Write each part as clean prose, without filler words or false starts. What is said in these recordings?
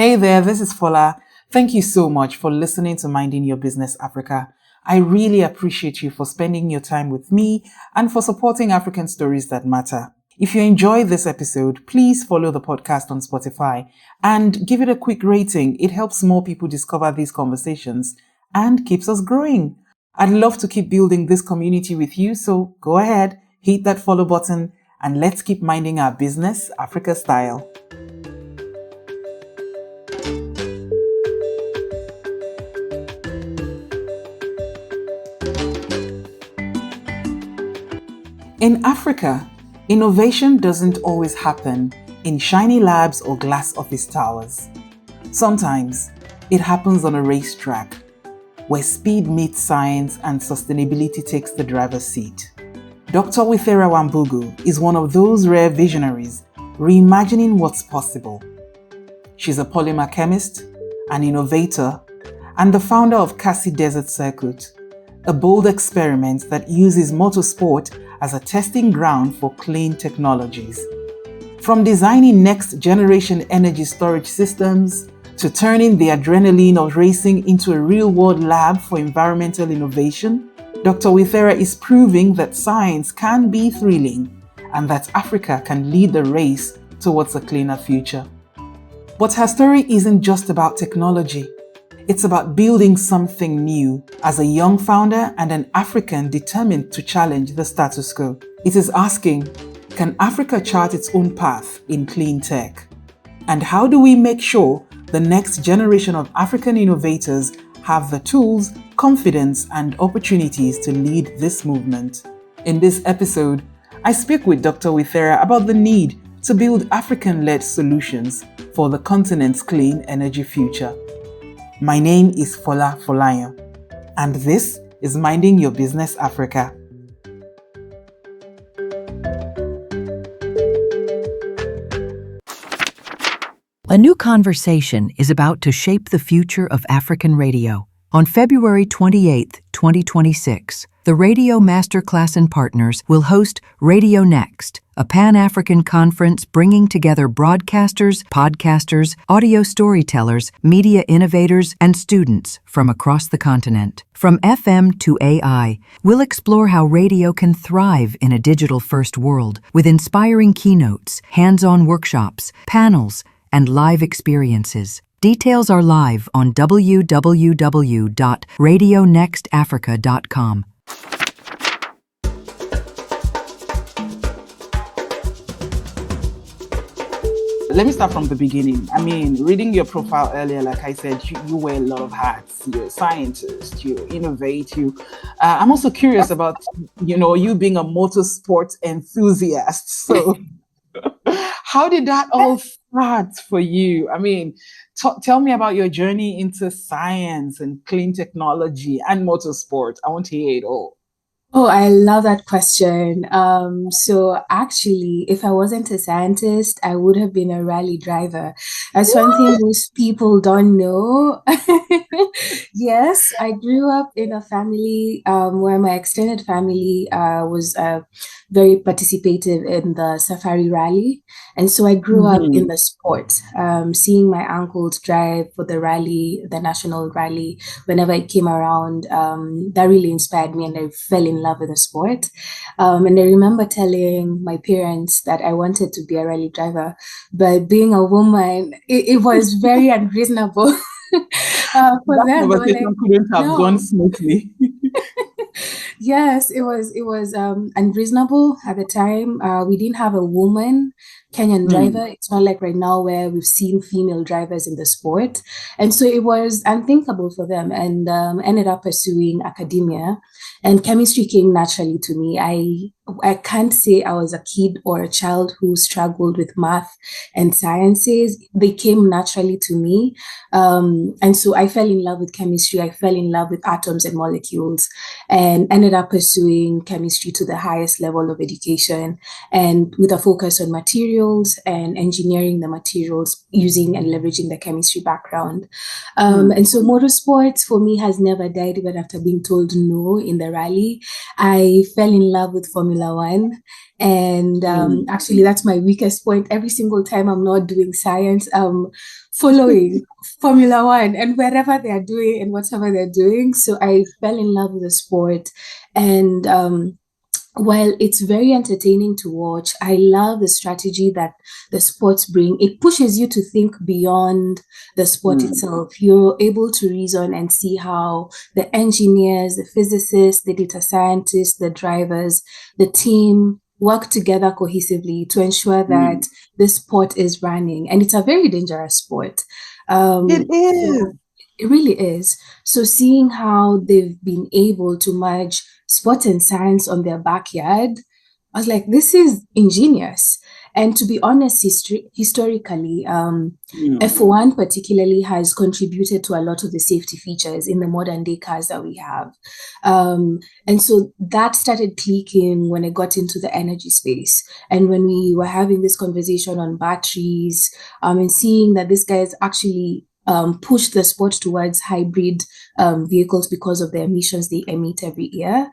Hey there, this is Fola. Thank you so much for listening to Minding Your Business Africa. I really appreciate you for spending your time with me and for supporting African stories that matter. If you enjoyed this episode, please follow the podcast on Spotify and give it a quick rating. It helps more people discover these conversations and keeps us growing. I'd love to keep building this community with you, so go ahead, hit that follow button, and let's keep minding our business Africa style. In Africa, innovation doesn't always happen in shiny labs or glass office towers. Sometimes it happens on a racetrack where speed meets science and sustainability takes the driver's seat. Dr. Waithera Wambugu is one of those rare visionaries reimagining what's possible. She's a polymer chemist, an innovator, and the founder of Kasi Desert Circuit, a bold experiment that uses motorsport as a testing ground for clean technologies. From designing next-generation energy storage systems to turning the adrenaline of racing into a real-world lab for environmental innovation, Dr. Waithera is proving that science can be thrilling and that Africa can lead the race towards a cleaner future. But her story isn't just about technology. It's about building something new as a young founder and an African determined to challenge the status quo. It is asking, can Africa chart its own path in clean tech? And how do we make sure the next generation of African innovators have the tools, confidence, and opportunities to lead this movement? In this episode, I speak with Dr. Waithera about the need to build African-led solutions for the continent's clean energy future. My name is Fola Folayan, and this is Minding Your Business Africa. A new conversation is about to shape the future of African radio. On February 28, 2026, the Radio Masterclass and Partners will host Radio Next, a Pan-African conference bringing together broadcasters, podcasters, audio storytellers, media innovators, and students from across the continent. From FM to AI, we'll explore how radio can thrive in a digital-first world with inspiring keynotes, hands-on workshops, panels, and live experiences. Details are live on www.radionextafrica.com. Let me start from the beginning. Reading your profile earlier, like I said, you wear a lot of hats. You're a scientist, you innovate, I'm also curious about, you being a motorsport enthusiast. So how did that all start for you? Tell me about your journey into science and clean technology and motorsport. I want to hear it all. Oh, I love that question. So actually, if I wasn't a scientist, I would have been a rally driver. That's one thing most people don't know. Yes, I grew up in a family where my extended family was very participative in the safari rally. And so I grew up in the sport, seeing my uncles drive for the rally, the national rally, whenever it came around. That really inspired me and I fell in love with the sport. And I remember telling my parents that I wanted to be a rally driver, but being a woman, it was very unreasonable. For that them, conversation couldn't have gone smoothly. Yes, it was unreasonable at the time. We didn't have a woman Kenyan driver. It's not like right now where we've seen female drivers in the sport. And so it was unthinkable for them, and ended up pursuing academia, and chemistry came naturally to me. I can't say I was a kid or a child who struggled with math and sciences. They came naturally to me. And so I fell in love with chemistry. I fell in love with atoms and molecules and ended up pursuing chemistry to the highest level of education and with a focus on materials materials and engineering the materials using and leveraging the chemistry background. Mm. And so motorsports for me has never died even after being told no in the rally. I fell in love with Formula One. And Mm. actually, that's my weakest point. Every single time I'm not doing science, following Formula One and wherever they're doing and whatever they're doing. So I fell in love with the sport. And while it's very entertaining to watch, I love the strategy that the sports bring. It pushes you to think beyond the sport Mm. itself. You're able to reason and see how the engineers, the physicists, the data scientists, the drivers, the team work together cohesively to ensure Mm. that the sport is running. And it's a very dangerous sport. It is. So it really is. So seeing how they've been able to merge sport and science on their backyard, I was like, this is ingenious. And to be honest, historically, Mm. F1 particularly has contributed to a lot of the safety features in the modern day cars that we have. And so that started clicking when I got into the energy space. And when we were having this conversation on batteries, and seeing that this guy is actually push the sport towards hybrid vehicles because of the emissions they emit every year,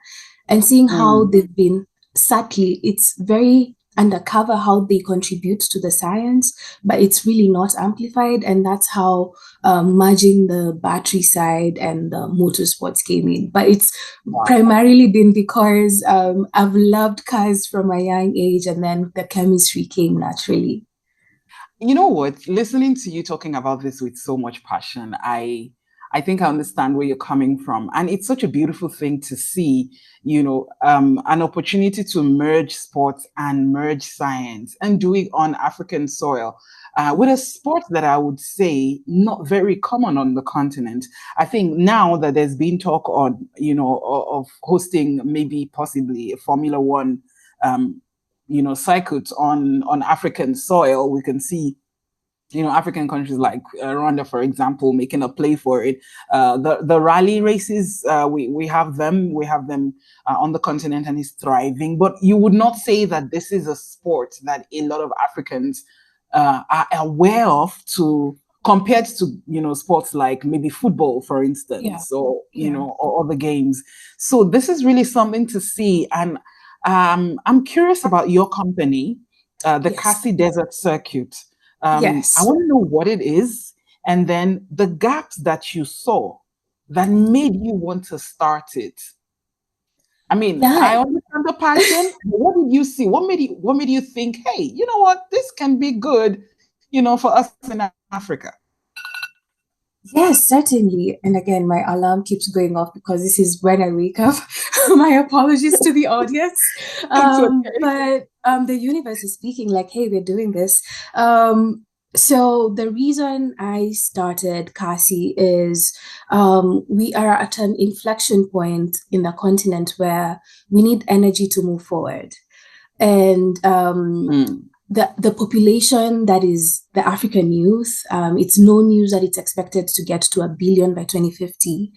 and seeing how Mm. they've been subtly, it's very undercover how they contribute to the science, but it's really not amplified. And that's how merging the battery side and the motorsports came in. But it's Wow. primarily been because I've loved cars from a young age, and then the chemistry came naturally. You know what? Listening to you talking about this with so much passion, I think I understand where you're coming from. And it's such a beautiful thing to see, an opportunity to merge sports and merge science and do it on African soil. With a sport that I would say not very common on the continent. I think now that there's been talk on, of hosting maybe possibly a Formula One circuits on African soil, we can see African countries like Rwanda, for example, making a play for it. The rally races, we have them, on the continent, and it's thriving. But you would not say that this is a sport that a lot of Africans are aware of to compared to sports like maybe football, for Yeah, instance, or yeah, or other games. So this is really something to see, and I'm curious about your company, the yes, Kasi Desert Circuit. I yes, want to know what it is, and then the gaps that you saw that made you want to start it. I mean, yeah. I understand the passion. But what did you see? What made you think, hey, you know what, this can be good, for us in Africa? Yes, certainly. And again, my alarm keeps going off because this is when I wake up. My apologies to the audience. It's okay. But the universe is speaking like, hey, we're doing this. So the reason I started Kasi is we are at an inflection point in the continent where we need energy to move forward. And Mm. the population that is the African youth, it's no news that it's expected to get to 1 billion by 2050.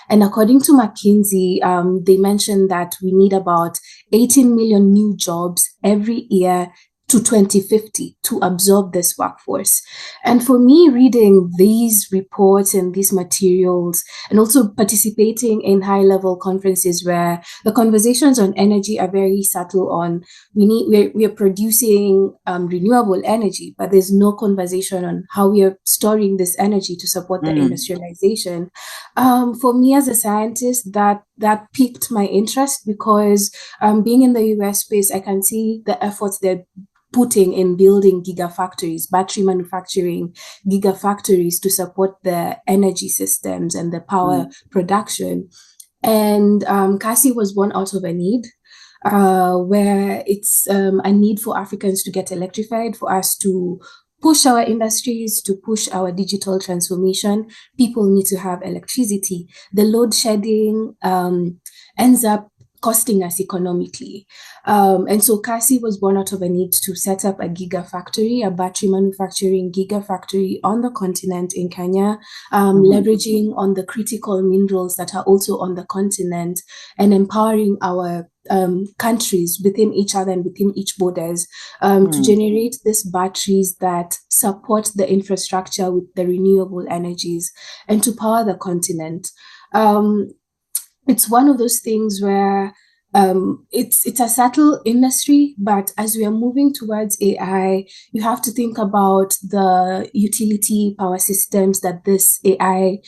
And according to McKinsey, they mentioned that we need about 18 million new jobs every year to 2050 to absorb this workforce. And for me, reading these reports and these materials, and also participating in high level conferences where the conversations on energy are very subtle on we're producing renewable energy, but there's no conversation on how we are storing this energy to support the Mm. industrialization. For me as a scientist, that piqued my interest because being in the US space, I can see the efforts they're putting in building gigafactories, battery manufacturing gigafactories to support the energy systems and the power Mm. production. And Kasi was born out of a need, where it's a need for Africans to get electrified, for us to push our industries, to push our digital transformation. People need to have electricity. The load shedding ends up costing us economically. And so Kasi was born out of a need to set up a gigafactory, a battery manufacturing gigafactory on the continent in Kenya, leveraging on the critical minerals that are also on the continent and empowering our countries within each other and within each borders to generate these batteries that support the infrastructure with the renewable energies and to power the continent. It's one of those things where it's a subtle industry, but as we are moving towards AI, you have to think about the utility power systems that this AI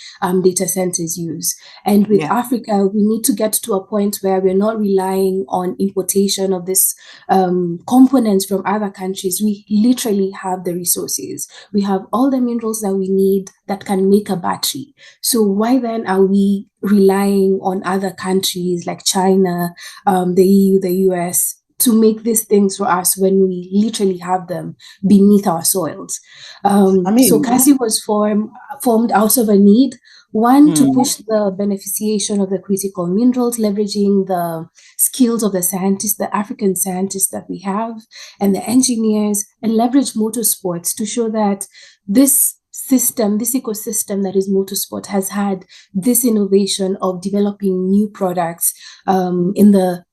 data centers use. And with Africa, we need to get to a point where we're not relying on importation of this components from other countries. We literally have the resources. We have all the minerals that we need that can make a battery. So why then are we relying on other countries like China, the EU, the US to make these things for us when we literally have them beneath our soils? So Kasi was formed out of a need. One, to push the beneficiation of the critical minerals, leveraging the skills of the scientists, the African scientists that we have, and the engineers, and leverage motorsports to show that this system, this ecosystem that is motorsport has had this innovation of developing new products in the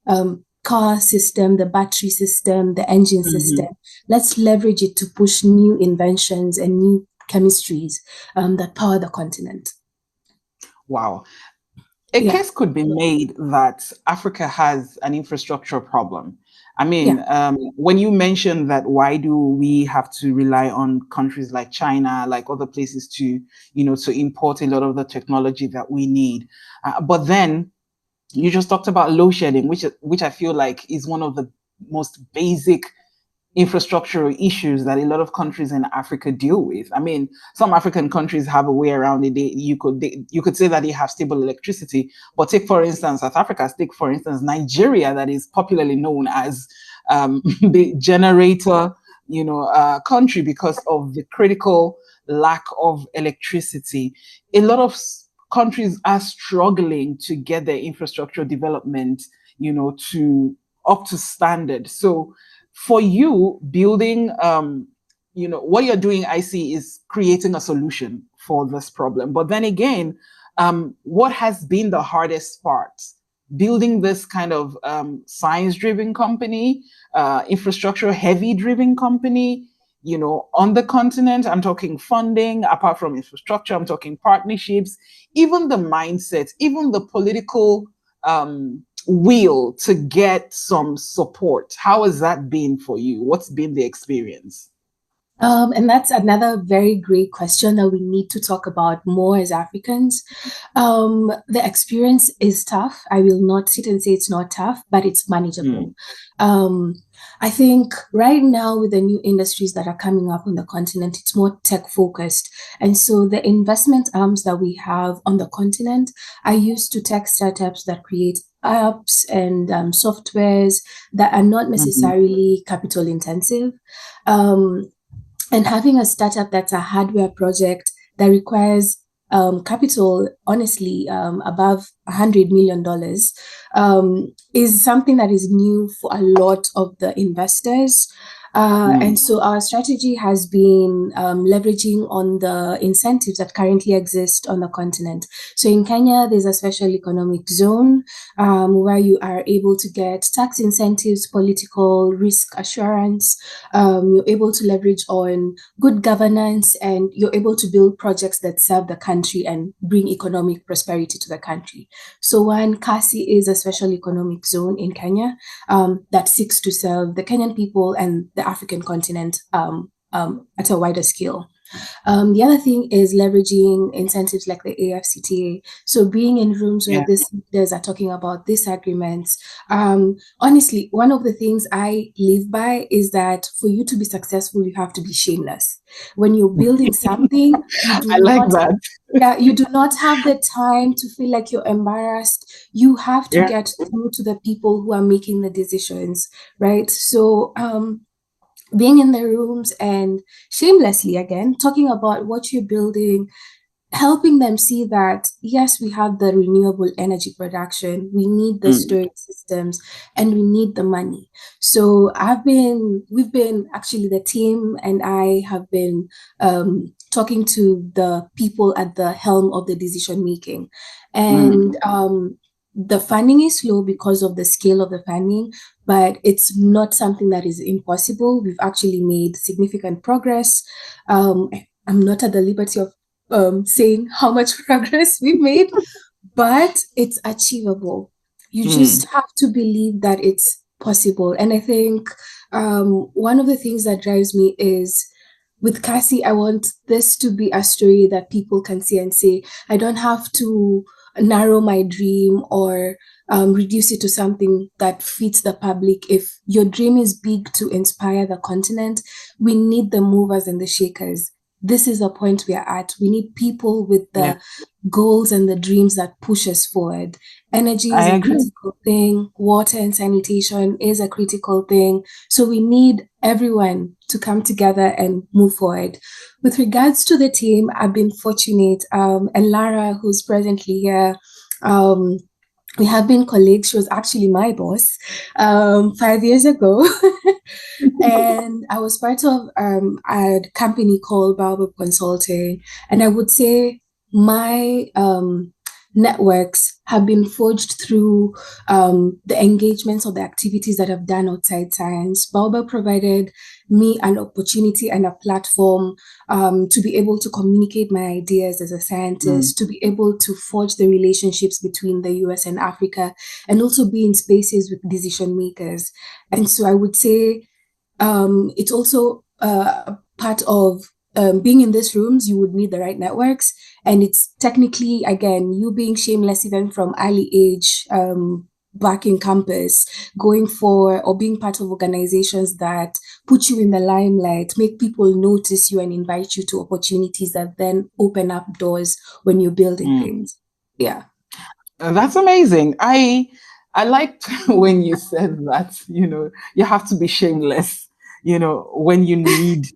car system, the battery system, the engine system. Let's leverage it to push new inventions and new chemistries that power the continent. Wow. A case could be made that Africa has an infrastructure problem. I mean, when you mentioned that, why do we have to rely on countries like China, like other places to, to import a lot of the technology that we need? But then you just talked about load shedding, which I feel like is one of the most basic infrastructural issues that a lot of countries in Africa deal with. I mean, some African countries have a way around it. You could say that they have stable electricity, but take for instance South Africa, take for instance Nigeria, that is popularly known as the generator, country because of the critical lack of electricity. A lot of countries are struggling to get their infrastructure development, to up to standard. So for you, building, what you're doing, I see, is creating a solution for this problem. But then again, what has been the hardest part? Building this kind of science-driven company, infrastructure-heavy driven company, on the continent. I'm talking funding, apart from infrastructure, I'm talking partnerships, even the mindset, even the political will to get some support. How has that been for you? What's been the experience? And that's another very great question that we need to talk about more as Africans. The experience is tough. I will not sit and say it's not tough, but it's manageable. I think right now with the new industries that are coming up on the continent, it's more tech focused. And so the investment arms that we have on the continent are used to tech startups that create apps and softwares that are not necessarily capital intensive. And having a startup that's a hardware project that requires capital, honestly, above $100 million is something that is new for a lot of the investors. And so our strategy has been leveraging on the incentives that currently exist on the continent. So in Kenya, there's a special economic zone where you are able to get tax incentives, political risk assurance. You're able to leverage on good governance, and you're able to build projects that serve the country and bring economic prosperity to the country. So one, Kasi is a special economic zone in Kenya that seeks to serve the Kenyan people and the African continent at a wider scale. The other thing is leveraging incentives like the AFCTA. So being in rooms where these leaders are talking about these agreements. Honestly, one of the things I live by is that for you to be successful, you have to be shameless. When you're building something, you do you do not have the time to feel like you're embarrassed. You have to get through to the people who are making the decisions, right? So being in the rooms and shamelessly, again, talking about what you're building helping them see that, yes, we have the renewable energy production, we need the Mm. storage systems, and we need the money. So we've been actually, the team and I have been talking to the people at the helm of the decision making. And Mm. the funding is slow because of the scale of the funding, but it's not something that is impossible. We've actually made significant progress. I'm not at the liberty of saying how much progress we've made, but it's achievable. You Mm. just have to believe that it's possible. And I think one of the things that drives me is, with Cassie, I want this to be a story that people can see and say, I don't have to narrow my dream or reduce it to something that fits the public. If your dream is big to inspire the continent, we need the movers and the shakers. This is the point we are at. We need people with Yeah, the goals and the dreams that push us forward. Energy I is a agree. critical thing. Water and sanitation is a critical thing. So we need everyone to come together and move forward. With regards to the team, I've been fortunate. And Lara, who's presently here, um, we have been colleagues. She was actually my boss 5 years ago. And I was part of a company called Baobab Consulting. And I would say my networks have been forged through the engagements or the activities that I've done outside science. Baobab provided me an opportunity and a platform to be able to communicate my ideas as a Mm. scientist, to be able to forge the relationships between the US and Africa, and also be in spaces with decision makers. And so I would say it's also part of being in these rooms. You would need the right networks, and it's technically, again, you being shameless even from early age, back in campus, going for or being part of organizations that put you in the limelight, make people notice you and invite you to opportunities that then open up doors when you're building Mm. things. Yeah. That's amazing. I liked when you said that, you have to be shameless, when you need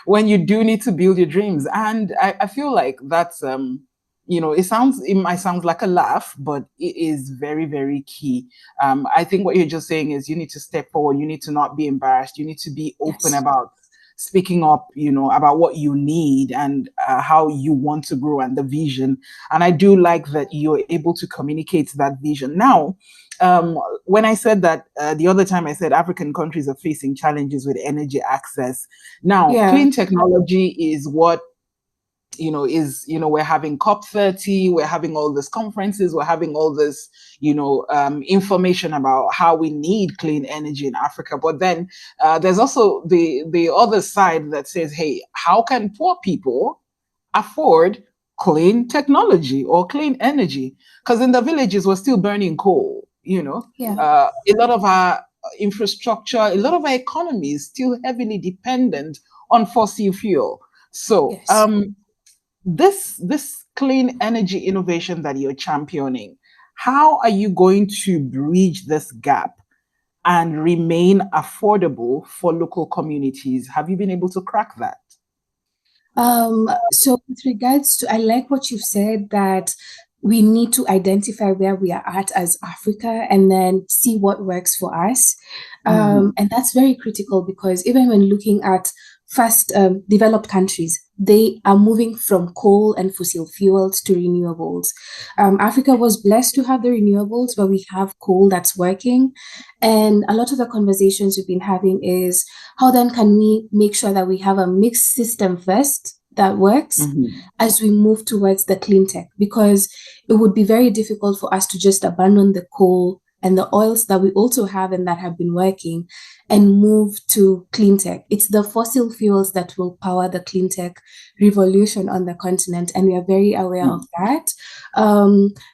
when you do need to build your dreams. And I feel like that's it might sound like a laugh, but it is very, very key. I think what you're just saying is you need to step forward, you need to not be embarrassed, you need to be open Yes. about speaking up, about what you need and how you want to grow and the vision. And I do like that you're able to communicate that vision. Now, when I said that the other time, I said African countries are facing challenges with energy access. Now, Yeah. clean technology is what we're having COP30, we're having all these conferences, we're having all this information about how we need clean energy in Africa. But then there's also the other side that says, hey, how can poor people afford clean technology or clean energy? Because in the villages we're still burning coal. Yeah. A lot of our infrastructure, a lot of our economy is still heavily dependent on fossil fuel. So Yes. this clean energy innovation that you're championing, how are you going to bridge this gap and remain affordable for local communities? Have you been able to crack that? So with regards to, I like what you've said, that we need to identify where we are at as Africa and then see what works for us. Mm-hmm. And that's very critical because even when looking at fast developed countries, they are moving from coal and fossil fuels to renewables. Africa was blessed to have the renewables, but we have coal that's working. And a lot of the conversations we've been having is, how then can we make sure that we have a mixed system first that works Mm-hmm. as we move towards the clean tech? Because it would be very difficult for us to just abandon the coal and the oils that we also have and that have been working and move to clean tech. It's the fossil fuels that will power the clean tech revolution on the continent, and we are very aware of that.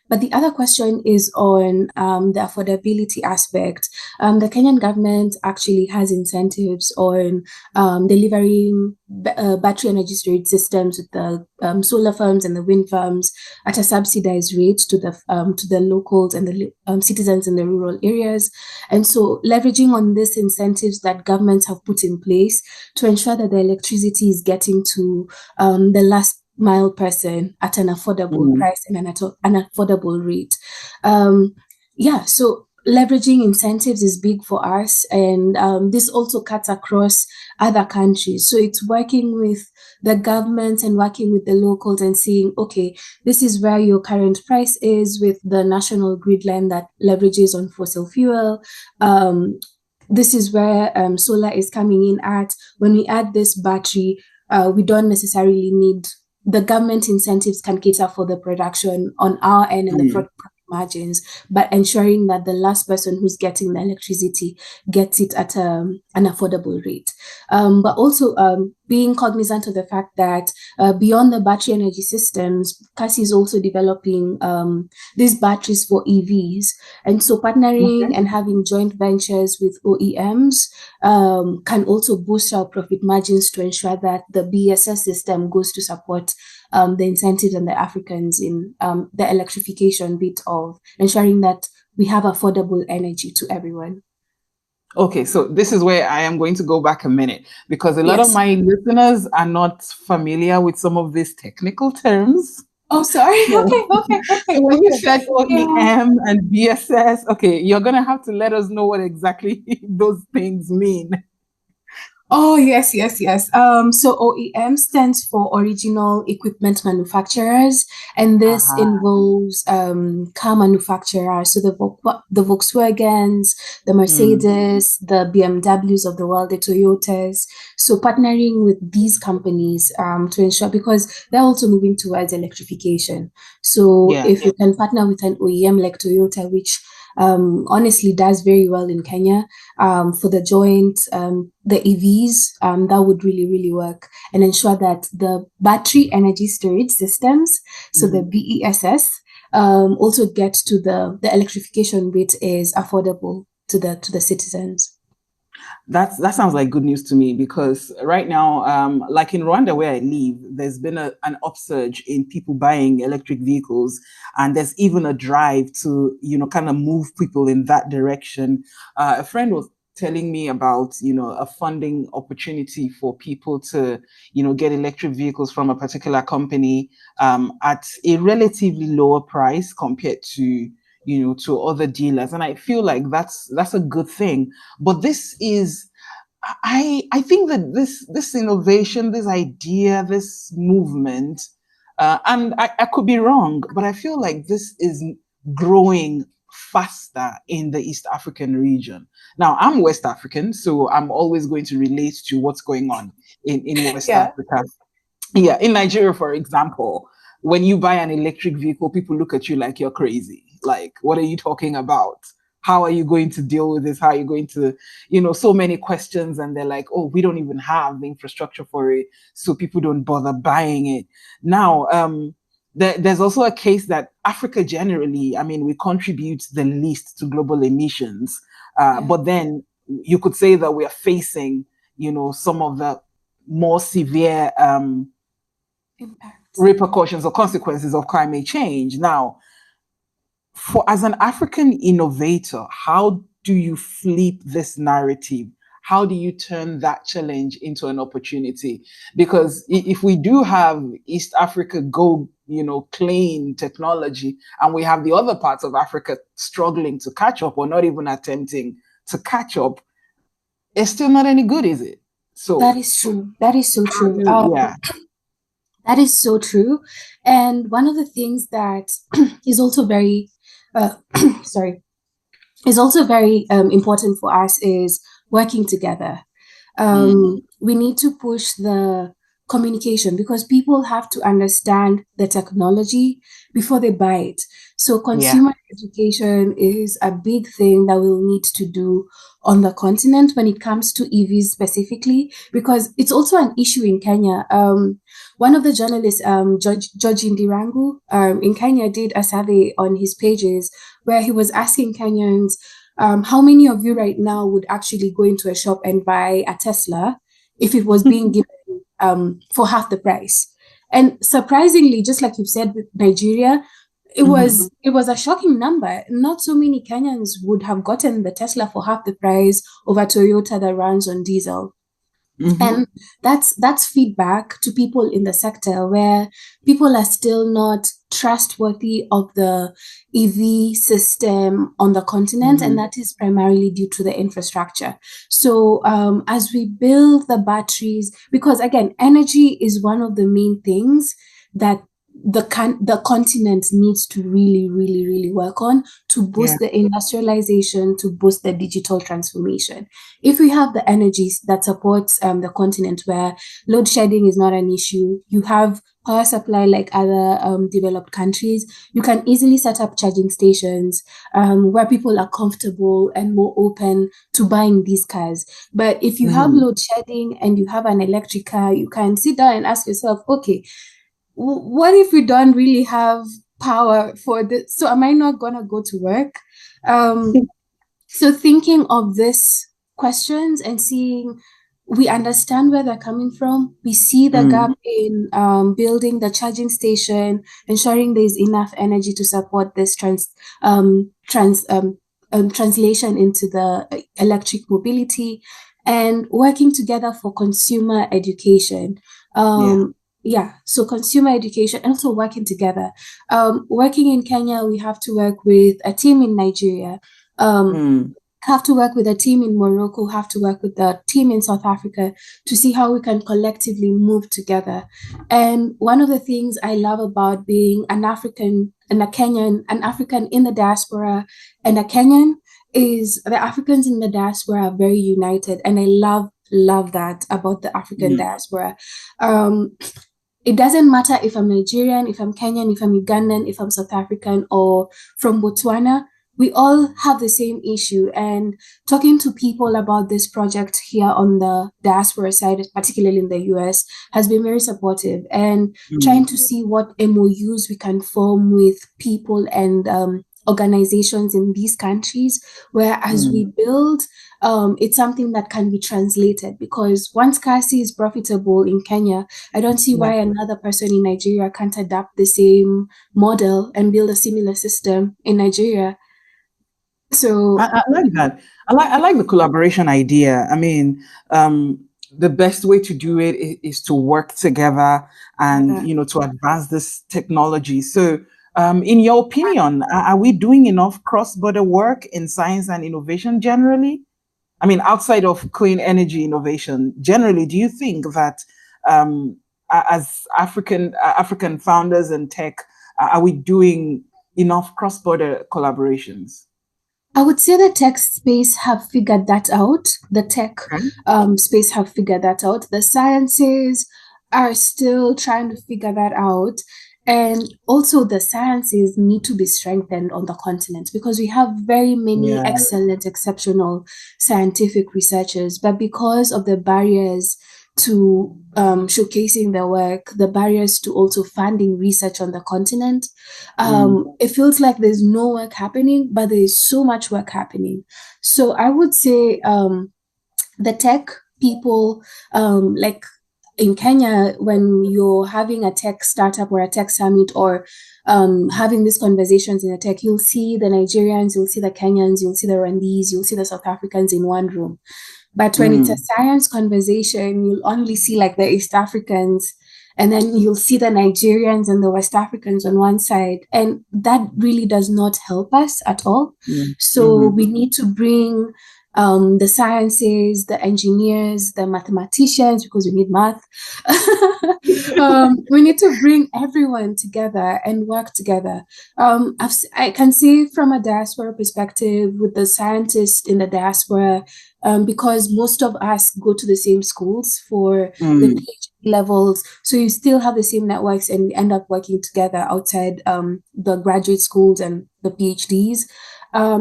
But the other question is on the affordability aspect. The Kenyan government actually has incentives on delivering battery energy storage systems with the solar farms and the wind farms at a subsidized rate to the locals and the citizens in the rural areas. And so leveraging on these incentives that governments have put in place to ensure that the electricity is getting to the last mile person at an affordable Mm. price and an affordable rate. Yeah, so leveraging incentives is big for us, and this also cuts across other countries. So it's working with the government and working with the locals and seeing, okay, this is where your current price is with the national grid line that leverages on fossil fuel. This is where solar is coming in at. When we add this battery, we don't necessarily need the government incentives can cater for the production on our end and the Mm. profit margins, but ensuring that the last person who's getting the electricity gets it at an affordable rate. But also being cognizant of the fact that beyond the battery energy systems, CASI is also developing these batteries for EVs. And so partnering Okay. and having joint ventures with OEMs can also boost our profit margins to ensure that the BSS system goes to support the incentives and the Africans in the electrification bit of ensuring that we have affordable energy to everyone. Okay, so this is where I am going to go back a minute because a lot of Yes. my listeners are not familiar with some of these technical terms. Oh, sorry. So, Okay. so when you said Yeah. OEM and BSS, okay, you're gonna have to let us know what exactly those things mean. Oh, yes. So OEM stands for Original Equipment Manufacturers, and this Uh-huh. involves car manufacturers, so the Volkswagens, the Mm. Mercedes, the BMWs of the world, the Toyotas. So partnering with these companies to ensure, because they're also moving towards electrification. So Yeah. if you can partner with an OEM like Toyota, which honestly does very well in Kenya, for the joint, the EVs, that would really work and ensure that the battery energy storage systems, so the Mhm. BESS, also get to the electrification bit is affordable to the citizens. That sounds like good news to me because right now, like in Rwanda where I live, there's been an upsurge in people buying electric vehicles, and there's even a drive to kind of move people in that direction. A friend was telling me about a funding opportunity for people to get electric vehicles from a particular company at a relatively lower price compared to to other dealers, and I feel like that's a good thing. But this is, I think that this innovation, this idea, this movement, and I could be wrong, but I feel like this is growing faster in the East African region. Now, I'm West African, so I'm always going to relate to what's going on in West Yeah. Africa. Yeah, in Nigeria, for example, when you buy an electric vehicle, people look at you like you're crazy. Like, what are you talking about? How are you going to deal with this? How are you going to, so many questions. And they're like, oh, we don't even have the infrastructure for it. So people don't bother buying it. Now, there's also a case that Africa generally, I mean, we contribute the least to global emissions. Yeah. But then you could say that we are facing, some of the more severe Impact. repercussions or consequences of climate change. Now, for as an African innovator, how do you flip this narrative? How do you turn that challenge into an opportunity? Because if we do have East Africa go, clean technology, and we have the other parts of Africa struggling to catch up or not even attempting to catch up, it's still not any good, is it? That So is true. That is so how true. do, yeah. That is so true. And one of the things that is also very, sorry, is also very important for us is working together. Mm, We need to push the communication because people have to understand the technology before they buy it. So yeah. consumer education is a big thing that we'll need to do on the continent when it comes to EVs specifically, because it's also an issue in Kenya. One of the journalists, George Indirangu, in Kenya, did a survey on his pages where he was asking Kenyans, how many of you right now would actually go into a shop and buy a Tesla if it was being given for half the price? And surprisingly, just like you've said with Nigeria, Mhm. it was a shocking number. Not so many Kenyans would have gotten the Tesla for half the price over Toyota that runs on diesel. Mm-hmm. And that's feedback to people in the sector where people are still not trustworthy of the EV system on the continent, and Mm-hmm. that is primarily due to the infrastructure. So as we build the batteries, because again, energy is one of the main things that the continent needs to really, really, really work on to Yeah. boost the industrialization, to boost the digital transformation. If we have the energies that supports the continent where load shedding is not an issue, you have power supply like other developed countries, you can easily set up charging stations where people are comfortable and more open to buying these cars. But if you have Mm-hmm. load shedding and you have an electric car, you can sit down and ask yourself, okay, what if we don't really have power for this? So am I not gonna go to work? Um, so thinking of these questions and seeing, we understand where they're coming from. We see the Mm. gap in building the charging station, ensuring there's enough energy to support this translation into the electric mobility, and working together for consumer education. Yeah. Yeah, so consumer education and also working together. Working in Kenya, we have to work with a team in Nigeria. Um, Mm. have to work with a team in Morocco, have to work with the team in South Africa to see how we can collectively move together. And one of the things I love about being an African and a Kenyan, an African in the diaspora and a Kenyan, is the Africans in the diaspora are very united. And I love that about the African Mm. diaspora. Um, it doesn't matter if I'm Nigerian, if I'm Kenyan, if I'm Ugandan, if I'm South African, or from Botswana. We all have the same issue. And talking to people about this project here on the diaspora side, particularly in the US, has been very supportive. And trying Mm. to see what MOUs we can form with people and organizations in these countries, where as we Mm. build, it's something that can be translated. Because once Kasi is profitable in Kenya, I don't see Yeah. why another person in Nigeria can't adapt the same model and build a similar system in Nigeria. So, I like that. I like the collaboration idea. I mean, the best way to do it is to work together and yeah. to advance this technology. So, in your opinion, are we doing enough cross-border work in science and innovation generally? I mean, outside of clean energy innovation, generally, do you think that as African founders and tech, are we doing enough cross-border collaborations? I would say the tech space have figured that out. The tech Okay. space have figured that out. The sciences are still trying to figure that out. And also, the sciences need to be strengthened on the continent because we have very many Yeah. excellent, exceptional scientific researchers. But because of the barriers to showcasing their work, the barriers to also funding research on the continent, Mm. it feels like there's no work happening, but there is so much work happening. So I would say the tech people, like in Kenya, when you're having a tech startup or a tech summit or having these conversations in the tech, you'll see the Nigerians, you'll see the Kenyans, you'll see the Rwandese, you'll see the South Africans in one room. But when it's a Mm. science conversation, you'll only see like the East Africans, and then you'll see the Nigerians and the West Africans on one side. And that really does not help us at all. Mm. So Mhm. we need to bring the sciences, the engineers, the mathematicians, because we need math. We need to bring everyone together and work together. I can see from a diaspora perspective with the scientists in the diaspora, because most of us go to the same schools for the Mm. PhD levels. So you still have the same networks and we end up working together outside the graduate schools and the PhDs.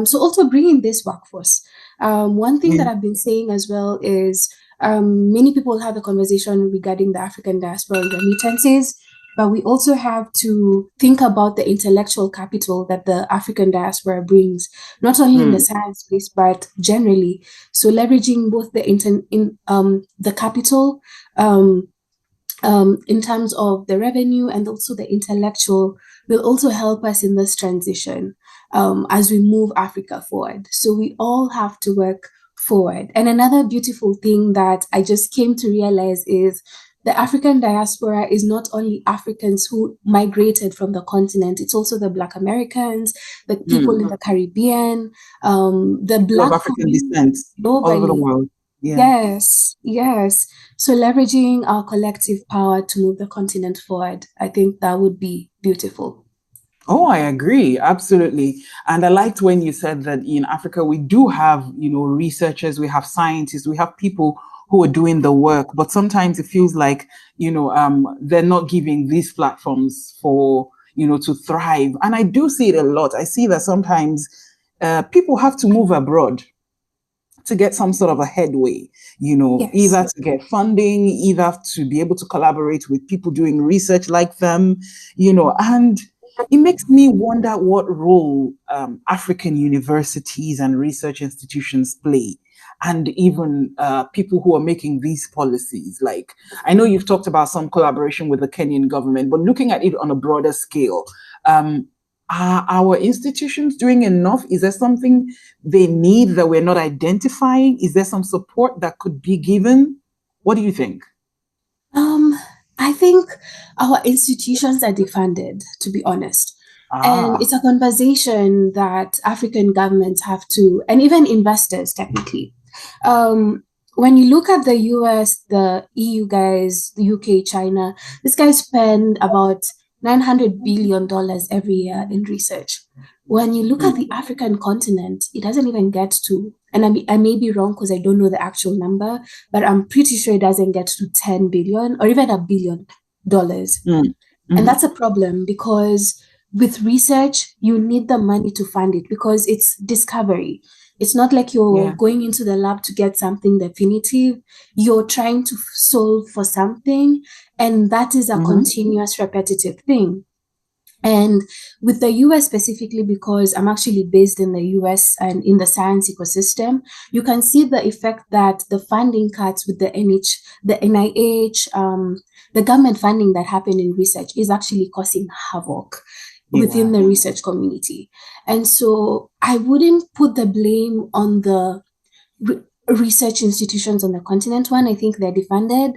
So also bringing this workforce. One thing that Yeah. I've been saying as well is many people have a conversation regarding the African diaspora remittances, but we also have to think about the intellectual capital that the African diaspora brings, not only in the Mm. science space, but generally. So leveraging both the capital um, in terms of the revenue and also the intellectual will also help us in this transition as we move Africa forward. So we all have to work forward. And another beautiful thing that I just came to realize is the African diaspora is not only Africans who migrated from the continent, it's also the Black Americans, the people in the Caribbean, the People of Black African community descent all over the globally. world. Yeah. Yes, yes. So leveraging our collective power to move the continent forward, I think that would be beautiful. Oh, I agree. Absolutely. And I liked when you said that in Africa, we do have, researchers, we have scientists, we have people who are doing the work, but sometimes it feels like, they're not giving these platforms for, to thrive. And I do see it a lot. I see that sometimes people have to move abroad to get some sort of a headway, Yes. either to get funding, either to be able to collaborate with people doing research like them, and it makes me wonder what role African universities and research institutions play, and even people who are making these policies. Like, I know you've talked about some collaboration with the Kenyan government, but looking at it on a broader scale, um, are our institutions doing enough? Is there something they need that we're not identifying? Is there some support that could be given? What do you think? Um, I think our institutions are defunded, to be honest. And Ah, it's a conversation that African governments have to, and even investors technically. When you look at the US, the EU guys, the UK, China, these guys spend about $900 billion every year in research. When you look at mm, the African continent, it doesn't even get to, and I may be wrong because I don't know the actual number, but I'm pretty sure it doesn't get to 10 billion or even $1 billion. mm, And mhm. that's a problem because with research, you need the money to fund it because it's discovery. It's not like you're Yeah. going into the lab to get something definitive. You're trying to solve for something, and that is a Mhm. continuous repetitive thing. And with the US specifically, because I'm actually based in the US and in the science ecosystem, you can see the effect that the funding cuts with the NIH, the government funding that happened in research is actually causing havoc within Yeah. the research community. And so I wouldn't put the blame on the research institutions on the continent. One, I think they're defunded.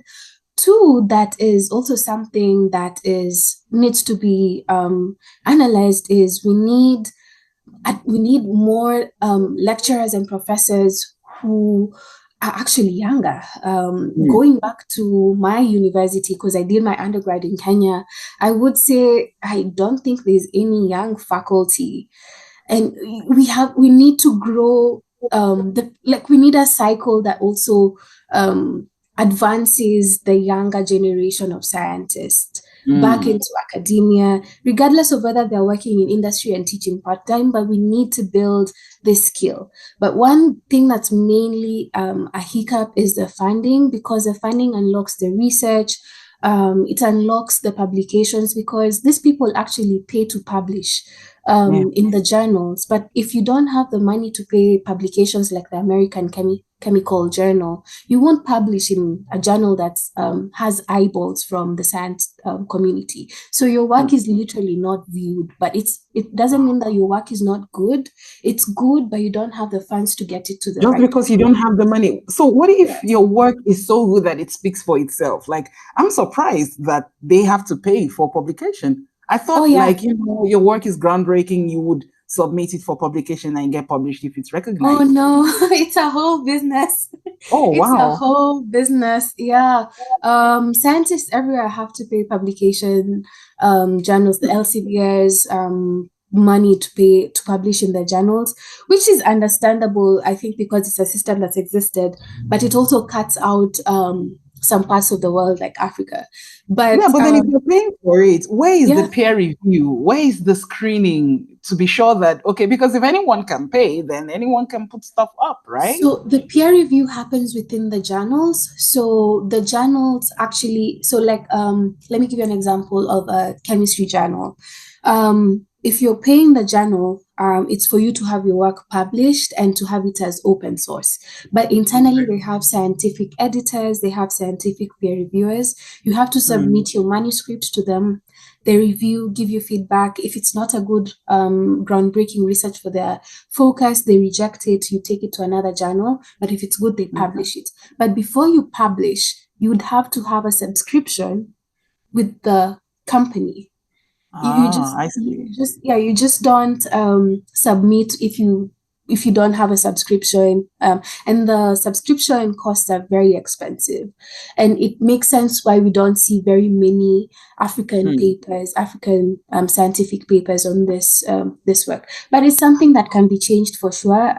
Two, that is also something that is needs to be analyzed is we need more lecturers and professors who are actually younger. Mm. Going back to my university, because I did my undergrad in Kenya, I would say I don't think there's any young faculty, and we need to grow we need a cycle that also um, advances the younger generation of scientists back Mm. into academia, regardless of whether they're working in industry and teaching part-time, but we need to build this skill. But one thing that's mainly a hiccup is the funding, because the funding unlocks the research, it unlocks the publications because these people actually pay to publish Yeah. in the journals. But if you don't have the money to pay publications like the American Chemical Journal, you won't publish in a journal that has eyeballs from the science community. So your work Mm. is literally not viewed, but it doesn't mean that your work is not good. It's good, but you don't have the funds to get it to the Just right because you people. don't have the money. So what if Yes. your work is so good that it speaks for itself? Like, I'm surprised that they have to pay for publication. I Oh thought, yeah. like, your work is groundbreaking, you would submit it for publication and get published if it's Oh recognized. no, it's a whole business. Oh, It's a wow. whole business. Yeah. Scientists everywhere have to pay publication journals, the LCBS, money to pay to publish in their journals, which is understandable, I think, because it's a system that's existed, but it also cuts out some parts of the world like Africa. Yeah, But but then if you're paying for it, where is the yeah. peer review? Where is the screening to be sure that, okay, because if anyone can pay, then anyone can put stuff up, right? So the peer review happens within the journals. So the journals actually, so like let me give you an example of a chemistry journal. If you're paying the journal, it's for you to have your work published and to have it as open source. But internally, they have scientific editors, they have scientific peer reviewers. You have to Mm. submit your manuscript to them. They review, give you feedback. If it's not a good groundbreaking research for their focus, they reject it. You take it to another journal. But if it's good, they publish it. But before you publish, you would have to have a subscription with the company. I see. You just don't submit if you don't have a subscription, and the subscription costs are very expensive, and it makes sense why we don't see very many African papers, African scientific papers on this work. But it's something that can be changed for sure.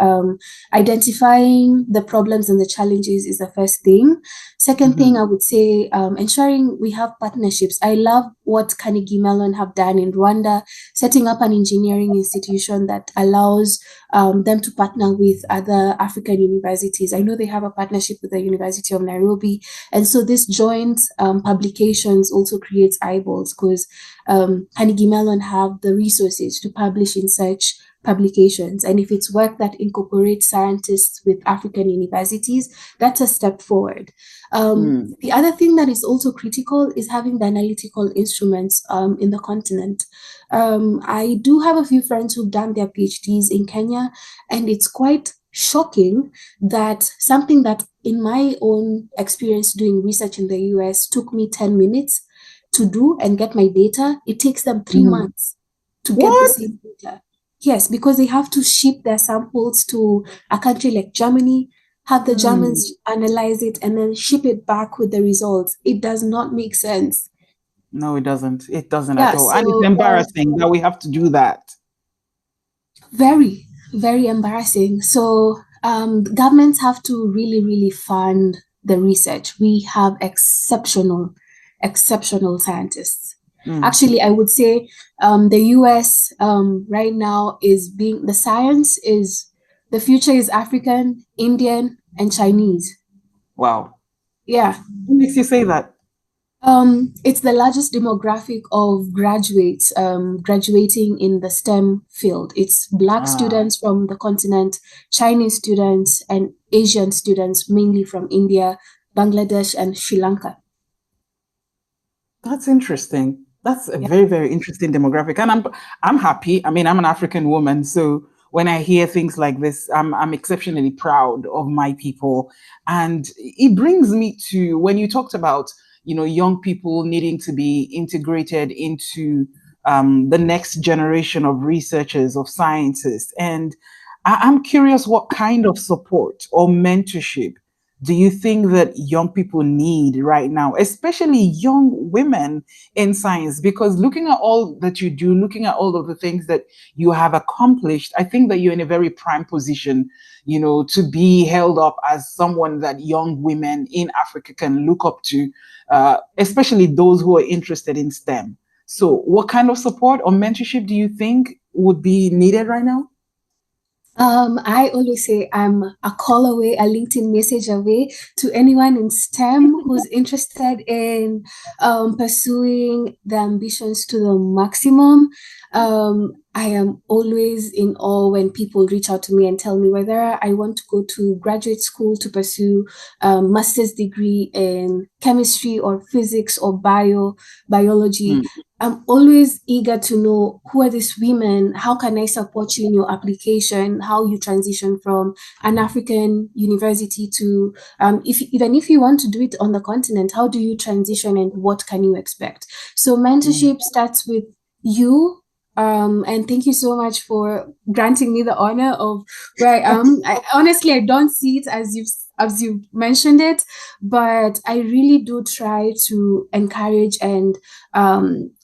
Identifying the problems and the challenges is the first thing. Second thing, I would say ensuring we have partnerships. I love what Carnegie Mellon have done in Rwanda, setting up an engineering institution that allows them to partner with other African universities. I know they have a partnership with the University of Nairobi. And so this joint publications also creates eyeballs, because Carnegie Mellon have the resources to publish in such publications. And if it's work that incorporates scientists with African universities, that's a step forward. The other thing that is also critical is having the analytical instruments in the continent. I do have a few friends who've done their PhDs in Kenya, and it's quite shocking that something that in my own experience doing research in the US took me 10 minutes to do and get my data, it takes them 3 months to get the same data. Yes, because they have to ship their samples to a country like Germany, have the Germans analyze it, and then ship it back with the results. It does not make sense. No, it doesn't. It doesn't at all. And it's embarrassing that we have to do that. Very, very embarrassing. So governments have to really, really fund the research. We have exceptional scientists. Actually, I would say the US right now the future is African, Indian, and Chinese. Wow. Yeah. What makes you say that? It's the largest demographic of graduates graduating in the STEM field. It's Black students from the continent, Chinese students, and Asian students, mainly from India, Bangladesh, and Sri Lanka. That's interesting. That's a very, very interesting demographic. And I'm happy. I mean, I'm an African woman, so when I hear things like this, I'm exceptionally proud of my people. And it brings me to when you talked about, young people needing to be integrated into the next generation of researchers, of scientists. And I'm curious, what kind of support or mentorship do you think that young people need right now, especially young women in science? Because looking at all that you do, looking at all of the things that you have accomplished, I think that you're in a very prime position, to be held up as someone that young women in Africa can look up to, especially those who are interested in STEM. So what kind of support or mentorship do you think would be needed right now? I always say I'm a call away, a LinkedIn message away to anyone in STEM who's interested in pursuing their ambitions to the maximum. I am always in awe when people reach out to me and tell me whether I want to go to graduate school to pursue a master's degree in chemistry or physics or biology. I'm always eager to know, who are these women? How can I support you in your application? How you transition from an African university to, even if you want to do it on the continent, how do you transition and what can you expect? So mentorship starts with you. And thank you so much for granting me the honor of where I am. Honestly, I don't see it as you've mentioned it, but I really do try to encourage and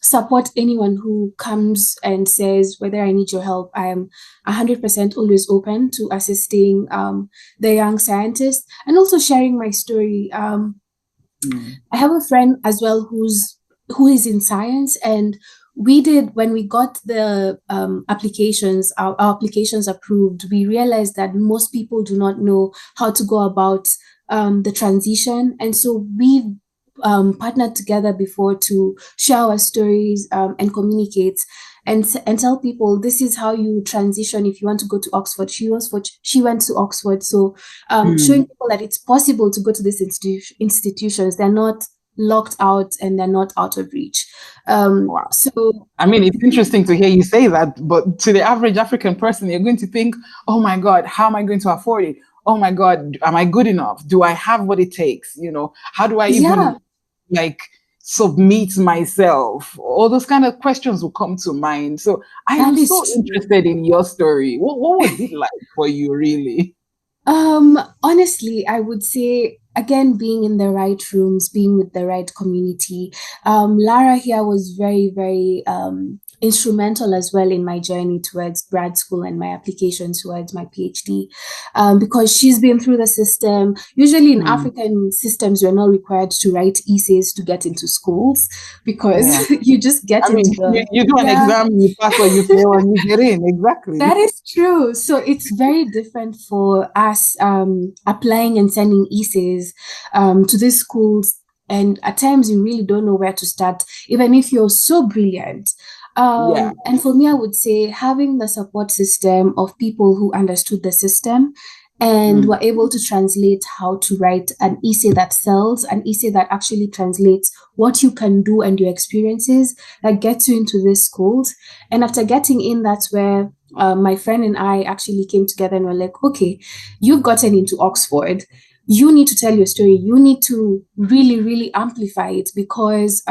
support anyone who comes and says whether I need your help. I am 100% always open to assisting the young scientists and also sharing my story. I have a friend as well who is in science, and when we got the applications, our applications approved, we realized that most people do not know how to go about the transition. And so we've partnered together before to share our stories and communicate and tell people this is how you transition if you want to go to Oxford. She went to Oxford. So showing people that it's possible to go to these institutions. They're not locked out and they're not out of reach. Wow. So I mean, it's interesting to hear you say that, but to the average African person, you're going to think, oh my God, how am I going to afford it? Oh my God, am I good enough? Do I have what it takes? How do I yeah, even like submit myself? All those kind of questions will come to mind. So I am that is so true. interested in your story. What was it like for you, really? Honestly, I would say again, being in the right rooms, being with the right community. Lara here was very, very instrumental as well in my journey towards grad school and my application towards my PhD, because she's been through the system. Usually in Hmm. African systems, you're not required to write essays to get into schools Yeah. because you just get I mean, into you, the, you do an yeah. exam, you pass or you fail, and you get in. Exactly. That is true. So it's very different for us applying and sending essays to these schools. And at times you really don't know where to start, even if you're so brilliant. Yeah. And for me, I would say having the support system of people who understood the system and Mm. were able to translate how to write an essay that sells, an essay that actually translates what you can do and your experiences that gets you into these schools. And after getting in, that's where my friend and I actually came together and were like, okay, you've gotten into Oxford. You need to tell your story. You need to really, really amplify it because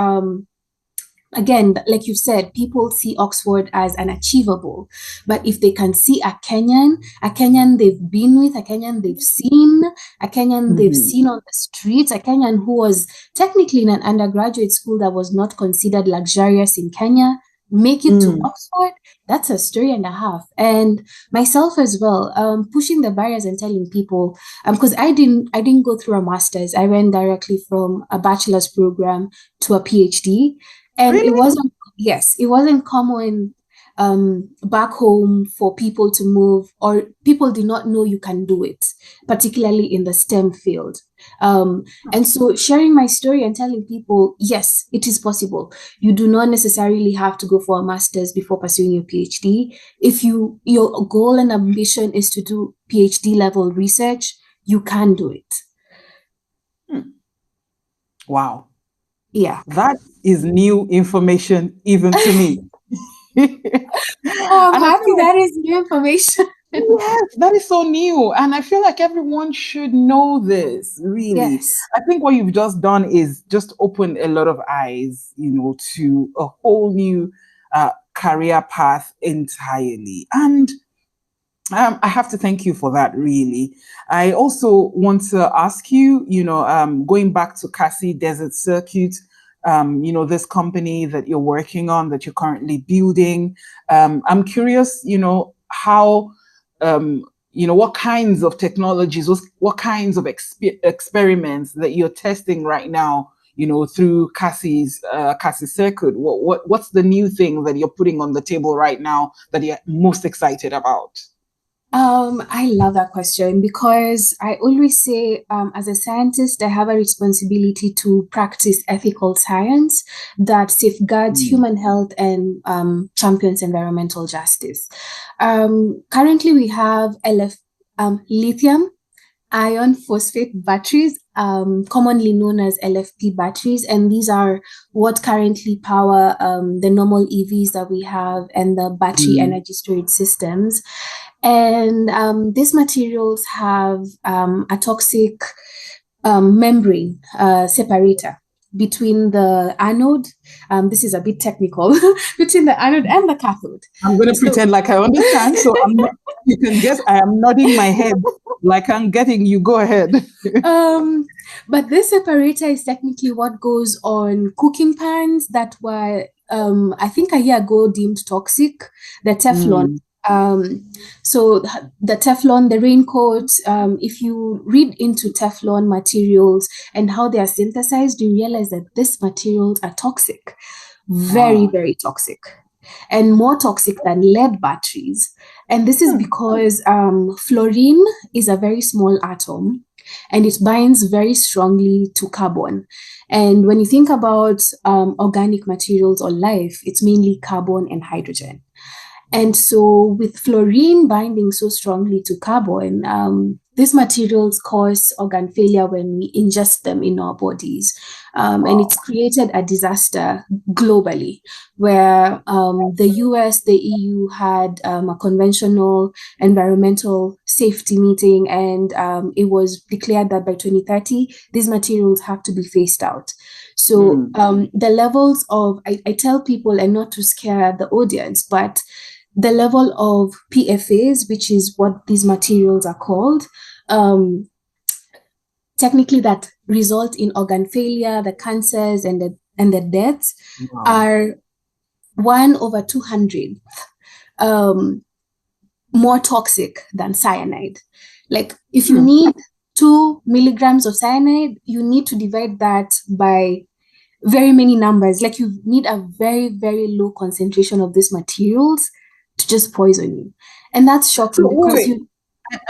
again, like you said, people see Oxford as an achievable. But if they can see a Kenyan they've been with, a Kenyan they've seen, a Kenyan they've Mhm. seen on the streets, a Kenyan who was technically in an undergraduate school that was not considered luxurious in Kenya, make it to Mm. Oxford, that's a story and a half. And myself as well, pushing the barriers and telling people, because I didn't go through a master's. I went directly from a bachelor's program to a PhD. And it Really? wasn't, yes, it wasn't common back home for people to move, or people did not know you can do it, particularly in the STEM field. And so sharing my story and telling people, yes, it is possible. You do not necessarily have to go for a master's before pursuing your PhD. If your goal and ambition is to do PhD level research, you can do it. Hmm. Wow. Yeah. That is new information even to me. Oh, I'm And I happy feel like, that is new information. yes, that is so new. And I feel like everyone should know this, really. Yes. I think what you've just done is just open a lot of eyes, to a whole new career path entirely. And I have to thank you for that, really. I also want to ask you, going back to Cassie Desert Circuit, this company that you're working on, that you're currently building. I'm curious, how, what kinds of technologies, what kinds of experiments that you're testing right now, through Cassie Circuit. What's the new thing that you're putting on the table right now that you're most excited about? I love that question because I always say, as a scientist, I have a responsibility to practice ethical science that safeguards Mm. human health and champions environmental justice. Currently, we have lithium iron phosphate batteries, commonly known as LFP batteries, and these are what currently power the normal EVs that we have and the battery Mm. energy storage systems. And these materials have a toxic membrane separator between the anode. This is a bit technical, between the anode and the cathode. I'm going to So pretend like I understand. So you can guess I am nodding my head like I'm getting you. Go ahead. Um, but this separator is technically what goes on cooking pans that were, I think a year ago deemed toxic, the Teflon. Mm. So the Teflon, the raincoat, if you read into Teflon materials and how they are synthesized, you realize that these materials are toxic, very, Wow. very toxic, and more toxic than lead batteries. And this is Hmm. because fluorine is a very small atom and it binds very strongly to carbon. And when you think about organic materials or life, it's mainly carbon and hydrogen. And so, with fluorine binding so strongly to carbon, these materials cause organ failure when we ingest them in our bodies. And it's created a disaster globally, where the US, the EU had a conventional environmental safety meeting, and it was declared that by 2030, these materials have to be phased out. So the levels of, I tell people, and not to scare the audience, but the level of PFAs, which is what these materials are called, technically that result in organ failure, the cancers, and the deaths are 1/200 more toxic than cyanide. Like if you need 2 milligrams of cyanide, you need to divide that by very many numbers. Like you need a very, very low concentration of these materials to just poison you. And that's shocking because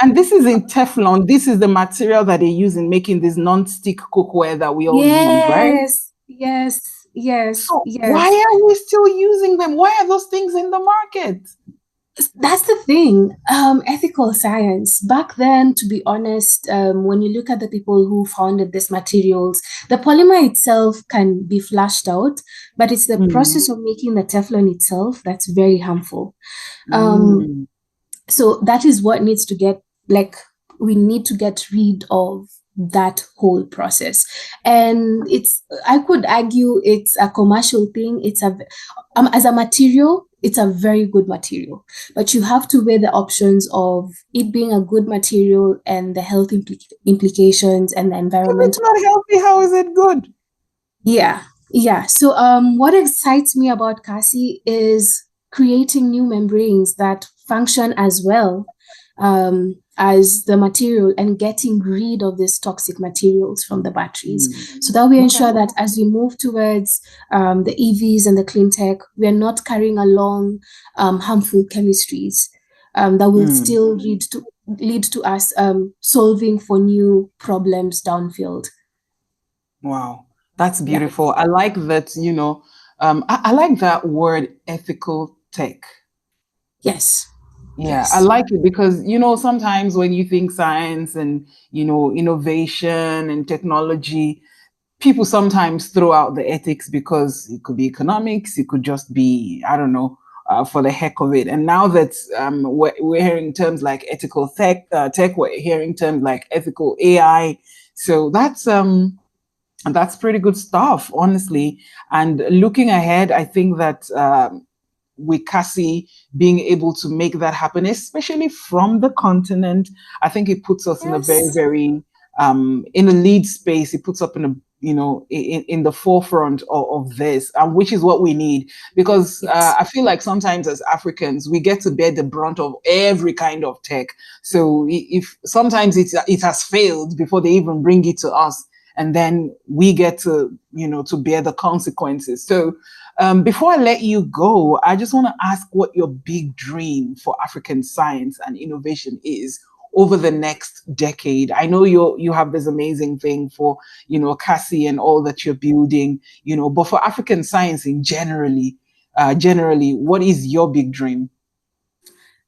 and this is in Teflon. This is the material that they use in making this non-stick cookware that we all use, right? Yes. So why are we still using them? Why are those things in the market? That's the thing. Ethical science. Back then, to be honest, when you look at the people who founded these materials, the polymer itself can be flushed out, but it's the process of making the Teflon itself that's very harmful. So that is what needs to get, like, we need to get rid of that whole process. And I could argue it's a commercial thing. It's as a material, it's a very good material, but you have to weigh the options of it being a good material and the health implications and the environment. If it's not healthy, how is it good? Yeah. So what excites me about Cassie is creating new membranes that function as well as the material, and getting rid of these toxic materials from the batteries, so that we ensure that as we move towards the EVs and the clean tech, we are not carrying along harmful chemistries that will still lead to us solving for new problems downfield. Wow, that's beautiful. I like that, I like that word, ethical tech. Yes. Yeah, I like it because, sometimes when you think science and, innovation and technology, people sometimes throw out the ethics because it could be economics, it could just be, I don't know, for the heck of it. And now that we're hearing terms like ethical tech, we're hearing terms like ethical AI. So that's pretty good stuff, honestly. And looking ahead, I think that with Cassie being able to make that happen, especially from the continent, I think it puts us in a very, very in a lead space. It puts up in a in the forefront of this, which is what we need, because I feel like sometimes as Africans we get to bear the brunt of every kind of tech. So if sometimes it has failed before they even bring it to us, and then we get to to bear the consequences. So before I let you go, I just want to ask what your big dream for African science and innovation is over the next decade. I know you have this amazing thing for, Cassie and all that you're building, but for African science in generally, what is your big dream?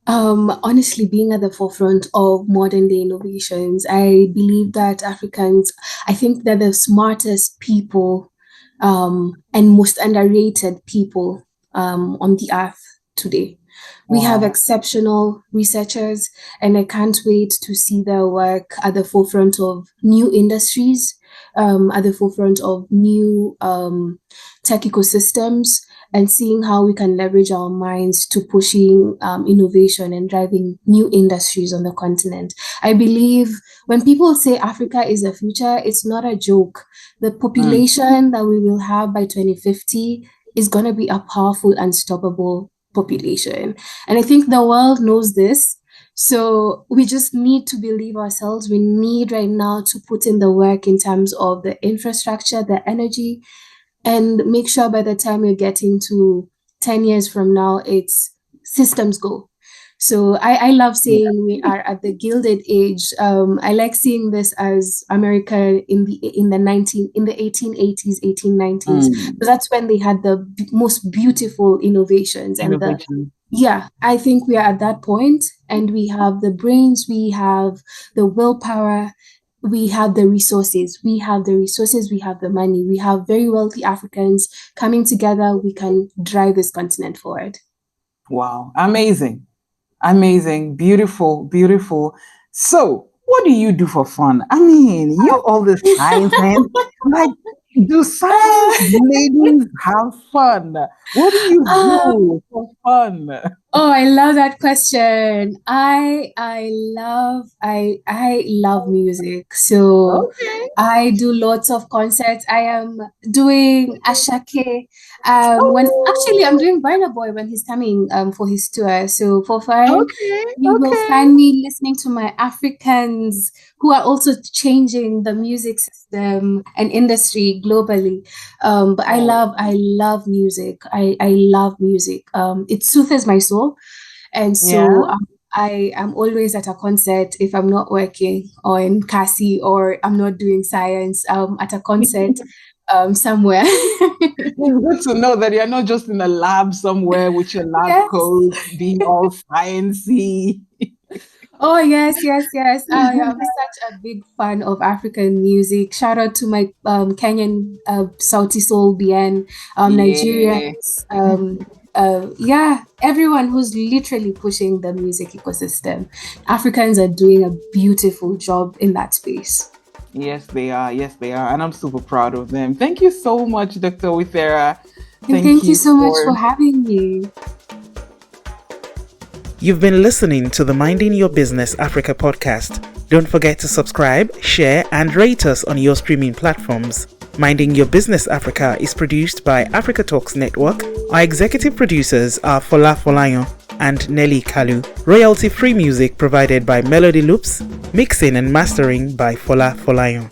Honestly, being at the forefront of modern day innovations, I believe that Africans, I think they're the smartest people and most underrated people on the earth today. We have exceptional researchers, and I can't wait to see their work at the forefront of new industries, at the forefront of new tech ecosystems, and seeing how we can leverage our minds to pushing innovation and driving new industries on the continent. I believe when people say Africa is the future, it's not a joke. The population that we will have by 2050 is going to be a powerful, unstoppable population. And I think the world knows this. So we just need to believe ourselves. We need right now to put in the work in terms of the infrastructure, the energy, and make sure by the time you're getting to 10 years from now, it's systems go. So I love saying we are at the Gilded Age. I like seeing this as America in the 1880s, 1890s. Mm. So that's when they had the most beautiful innovations and the Innovation. yeah, I think we are at that point, and we have the brains, we have the willpower, we have the resources, we have the resources, we have the money, we have very wealthy Africans coming together. We can drive this continent forward. Wow. Amazing. Amazing. Beautiful. Beautiful. So, what do you do for fun? I mean, you all the science and like, do science ladies have fun? What do you Ah, do for fun? oh, I love that question. I love music. So Okay. I do lots of concerts. I am doing Ashake. When actually I'm Oh, doing Burna Boy when he's coming for his tour. So for fun, okay. you will Okay. find me listening to my Africans who are also changing the music system and industry globally. But Oh, I love music. I love music. It soothes my soul. And yeah. so I am always at a concert if I'm not working or in Kasi or I'm not doing science, at a concert somewhere. It's good to know that you're not just in a lab somewhere with your lab Yes. coat, being all sciencey. Oh, yes, yes, yes. I am such a big fan of African music. Shout out to my Kenyan Sauti Soul BN, Yeah. Nigerians, yeah, everyone who's literally pushing the music ecosystem. Africans are doing a beautiful job in that space. Yes, they are. Yes, they are. And I'm super proud of them. Thank you so much, Dr. Waithera. And Thank thank you you so much for. for having me. You've been listening to the Minding Your Business Africa podcast. Don't forget to subscribe, share, and rate us on your streaming platforms. Minding Your Business Africa is produced by Africa Talks Network. Our executive producers are Fola Folayon and Nelly Kalu. Royalty-free music provided by Melody Loops. Mixing and mastering by Fola Folayon.